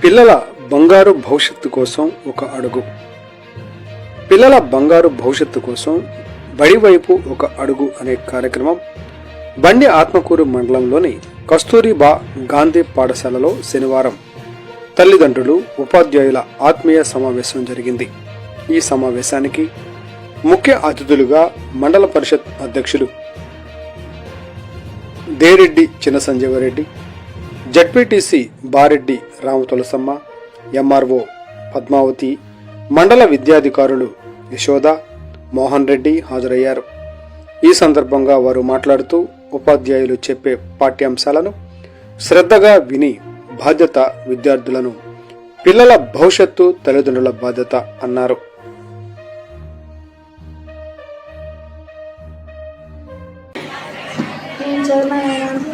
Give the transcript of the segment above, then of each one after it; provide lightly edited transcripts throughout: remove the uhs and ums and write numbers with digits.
పిల్లల బంగారు భవిష్యత్తు కోసం ఒక అడుగు. పిల్లల బంగారు భవిష్యత్తు కోసం బడి వైపు ఒక అడుగు అనే కార్యక్రమం బండి ఆత్మకూరు మండలంలోని కస్తూరిబా గాంధీ పాఠశాలలో శనివారం తల్లిదండ్రులు ఉపాధ్యాయుల ఆత్మీయ సమావేశం జరిగింది. ఈ సమావేశానికి ముఖ్య అతిథులుగా మండల పరిషత్ అధ్యక్షులు దేరెడ్డి చిన్న సంజీవరెడ్డి, జడ్పీటీసీ బారెడ్డి రామతులసమ్మ, ఎంఆర్ఓ పద్మావతి, మండల విద్యాధికారులు యశోద, మోహన్ రెడ్డి హాజరయ్యారు. ఈ సందర్భంగా వారు మాట్లాడుతూ ఉపాధ్యాయులు చెప్పే పాఠ్యాంశాలను శ్రద్ధగా విని బాధ్యత విద్యార్థులను, పిల్లల భవిష్యత్తు తల్లిదండ్రుల బాధ్యత అన్నారు.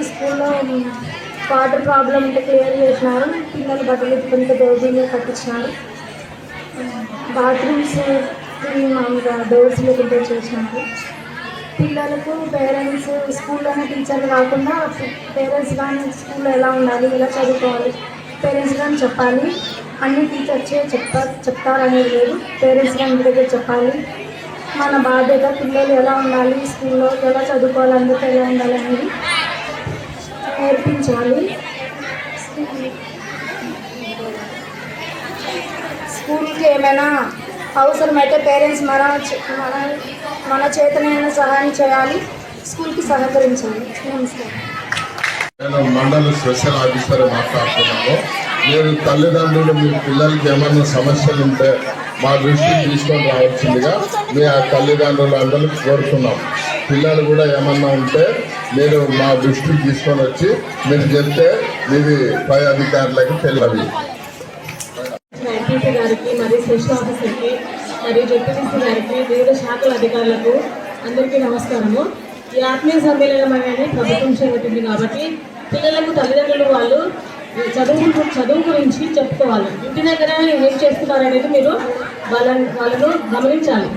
స్కూల్లో వాటర్ ప్రాబ్లం ఉంటే క్లియర్ చేసినారు. పిల్లలు బట్టలు కొంత దోబీలు కట్టించినారు. బాత్రూమ్స్ మామూలుగా డోర్స్ లేకుండా చేసినారు. పిల్లలకు పేరెంట్స్ స్కూల్లోనే టీచర్లు కాకుండా పేరెంట్స్ కానీ స్కూల్లో ఎలా ఉండాలి, ఎలా చదువుకోవాలి పేరెంట్స్ కానీ చెప్పాలి. అన్ని టీచర్సే చెప్తారనేది లేదు, పేరెంట్స్ కానీ ఇంటి దగ్గర చెప్పాలి. మన బాధ్యత పిల్లలు ఎలా ఉండాలి, స్కూల్లో ఎలా చదువుకోవాలి, అందరితో ఎలా ఉండాలి అనేది నేర్పించాలి. స్కూల్కి ఏమైనా అవసరమైతే పేరెంట్స్ మన చేతనైనా సహాయం చేయాలి, స్కూల్కి సహకరించాలి. నమస్కారం. నేను మండల స్పెషల్ ఆఫీసర్ మాట్లాడుతున్నాను. మీరు తల్లిదండ్రులు మీ పిల్లలకి ఏమైనా సమస్యలు ఉంటే మా దృష్టికి తీసుకొని రావాల్సిందిగా మీ తల్లిదండ్రులు అందరూ కోరుతున్నాం. పిల్లలు కూడా ఏమన్నా ఉంటే మీరు మా దృష్టికి తీసుకొని వచ్చి మీరు చెప్తే మీది పై అధికారులకి తెలియదు. ఎంపీపీ గారికి మరియు స్పెషల్ ఆఫీసర్కి మరియు జడ్పీటీసీ గారికి వివిధ శాఖల అధికారులకు అందరికీ నమస్కారము. ఈ ఆత్మీయ సమ్మేళనం అనేది ప్రభుత్వం చేపట్టింది కాబట్టి పిల్లలకు తల్లిదండ్రులు వాళ్ళు చదువు గురించి చెప్పుకోవాలి. ఇంటి దగ్గర ఏం చేస్తున్నారు అనేది మీరు వాళ్ళను గమనించాలి.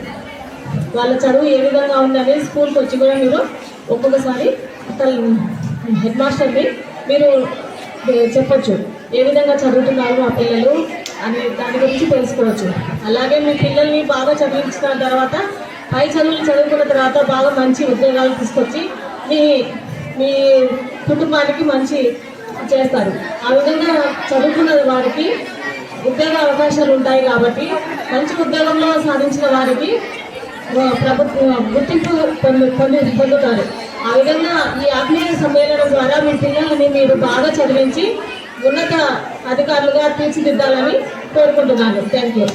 వాళ్ళ చదువు ఏ విధంగా ఉందని స్కూల్కి వచ్చి కూడా మీరు ఒక్కొక్కసారి హెడ్ మాస్టర్ని మీరు చెప్పొచ్చు, ఏ విధంగా చదువుతున్నారు మా పిల్లలు అని దాని గురించి తెలుసుకోవచ్చు. అలాగే మీ పిల్లల్ని బాగా చదివించిన తర్వాత పై చదువులు చదువుకున్న తర్వాత బాగా మంచి ఉద్యోగాలు తీసుకొచ్చి మీ కుటుంబానికి మంచి చేస్తారు. ఆ విధంగా చదువుకున్న వారికి ఉద్యోగ అవకాశాలు ఉంటాయి కాబట్టి మంచి ఉద్యోగంలో సాధించిన వారికి గుర్తింపు పొందుతారు. ఆ విధంగా ఈ ఆత్మీయ సమ్మేళనం ద్వారా మీ పిల్లలని మీరు బాగా చదివించి ఉన్నత అధికారులుగా తీర్చిదిద్దాలని కోరుకుంటున్నాను. Thank you.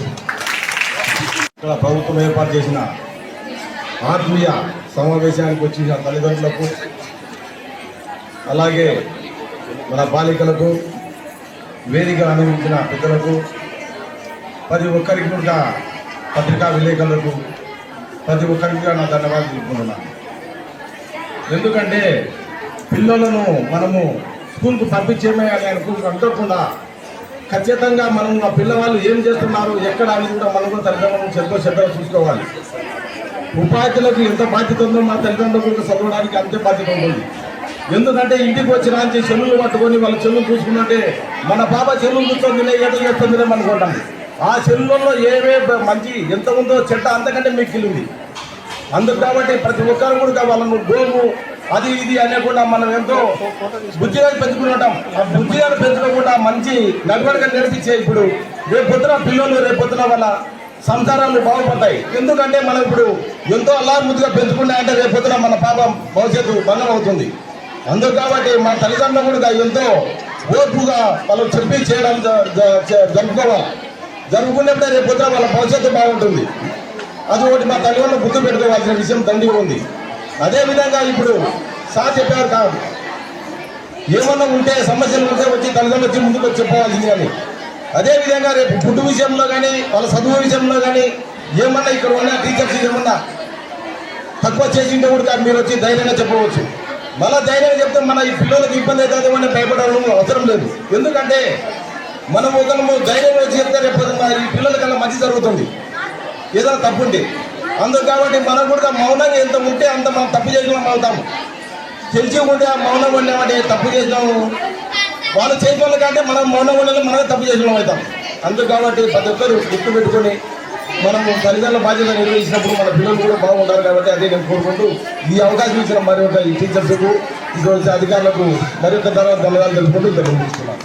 ఇక్కడ ప్రభుత్వం ఏర్పాటు చేసిన ఆత్మీయ సమావేశానికి వచ్చిన తల్లిదండ్రులకు, అలాగే మన బాలికలకు, వేదిక అనుమతించిన పెద్దలకు, ప్రతి ఒక్కరికి కూడా పత్రికా విలేకరులకు ప్రతి ఒక్కరికి కూడా నా ధన్యవాదాలు తెలుపుకుంటున్నాను. ఎందుకంటే పిల్లలను మనము స్కూల్కు పంపించేమేయాలి అనుకోకుండా ఖచ్చితంగా మనం ఆ పిల్లవాళ్ళు ఏం చేస్తున్నారు ఎక్కడ అని కూడా మనం కూడా తల్లిదండ్రులను శ్రద్ధగా చూసుకోవాలి. ఉపాధ్యాయులకు ఎంత బాధ్యత ఉందో మా తల్లిదండ్రులకు చదవడానికి అంతే బాధ్యత ఉంటుంది. ఎందుకంటే ఇంటికి వచ్చి రాంచి చెల్లులు పట్టుకొని వాళ్ళ చెల్లులు చూసుకున్నట్టే మన బాబా చెల్లులు కూర్చొని ఎట్లా చేస్తుందిలే అనుకుంటాం. ఆ చెల్లుల్లో ఏమే మంచి ఎంత ఉందో చెడ్డ అంతకంటే మీకు తెలియదు. అందుకు కాబట్టి ప్రతి ఒక్కరు కూడా వాళ్ళను గోము అది ఇది అనేకుండా మనం ఎంతో బుద్ధిగా పెంచుకుంటాం. ఆ బుద్ధిగా పెంచుకోకుండా మంచి నడవడిగా నేర్పించే ఇప్పుడు రేపొద్దున పిల్లలు రేపొద్దున వాళ్ళ సంసారాలు బాగుపడతాయి. ఎందుకంటే మనం ఇప్పుడు ఎంతో అల్లారుముద్దుగా పెంచుకున్నాయంటే రేపొద్దున మన పాపం భవిష్యత్తు భంగం అవుతుంది. అందుకు కాబట్టి మా తల్లిదండ్రులు కూడా ఎంతో ఓర్పుగా వాళ్ళు చెప్పి చేయడం జరుపుకోవాలి. జరుపుకునేప్పుడే రేపొద్దున వాళ్ళ భవిష్యత్తు బాగుంటుంది. అది ఒకటి మా తల్లిదండ్రులు గుర్తు పెట్టుకోవాల్సిన విషయం దండిగా ఉంది. అదేవిధంగా ఇప్పుడు సార్ చెప్పారు కాదు, ఏమన్నా ఉంటే సమస్యలు ఉంటే వచ్చి తల్లిదండ్రులు వచ్చి ముందుకు వచ్చి చెప్పాల్సింది. కానీ అదేవిధంగా రేపు ఫుడ్ విషయంలో కానీ వాళ్ళ చదువు విషయంలో కానీ ఏమన్నా ఇక్కడ ఉన్న టీచర్స్ ఏమన్నా తక్కువ చేసింటే కూడా మీరు వచ్చి ధైర్యంగా చెప్పవచ్చు. మళ్ళీ ధైర్యంగా చెప్తే మన ఈ పిల్లలకు ఇబ్బంది అవుతుందేమని భయపడడం అవసరం లేదు. ఎందుకంటే మనం ఒకరు ధైర్యంగా వచ్చి చెప్తే రేపు ఈ పిల్లలకల్లా మంచి జరుగుతుంది ఏదైనా తప్పుంది. అందుకు కాబట్టి మనం కూడా మౌనంగా ఎంత ఉంటే అంత మనం తప్పు చేసిన అవుతాము. తెలిసి ఉంటే ఆ మౌనంగా ఉండేవాటి తప్పు చేసినాము వాళ్ళు చేయడం కంటే మనం మౌనంగా మనమే తప్పు చేసిన అవుతాం. అందుకు కాబట్టి ప్రతి ఒక్కరు గుర్తు పెట్టుకొని మనము తల్లిదండ్రుల బాధ్యత నిర్వహించినప్పుడు మన పిల్లలు కూడా బాగుంటారు. కాబట్టి అదే నేను కోరుకుంటూ ఈ అవకాశం ఇచ్చిన మరి ఒక ఈ టీచర్స్కు, ఇటువంటి అధికారులకు మరి ఒక ధన్యవాదాలు తెలుపుకుంటూ తెలియజేస్తున్నాను.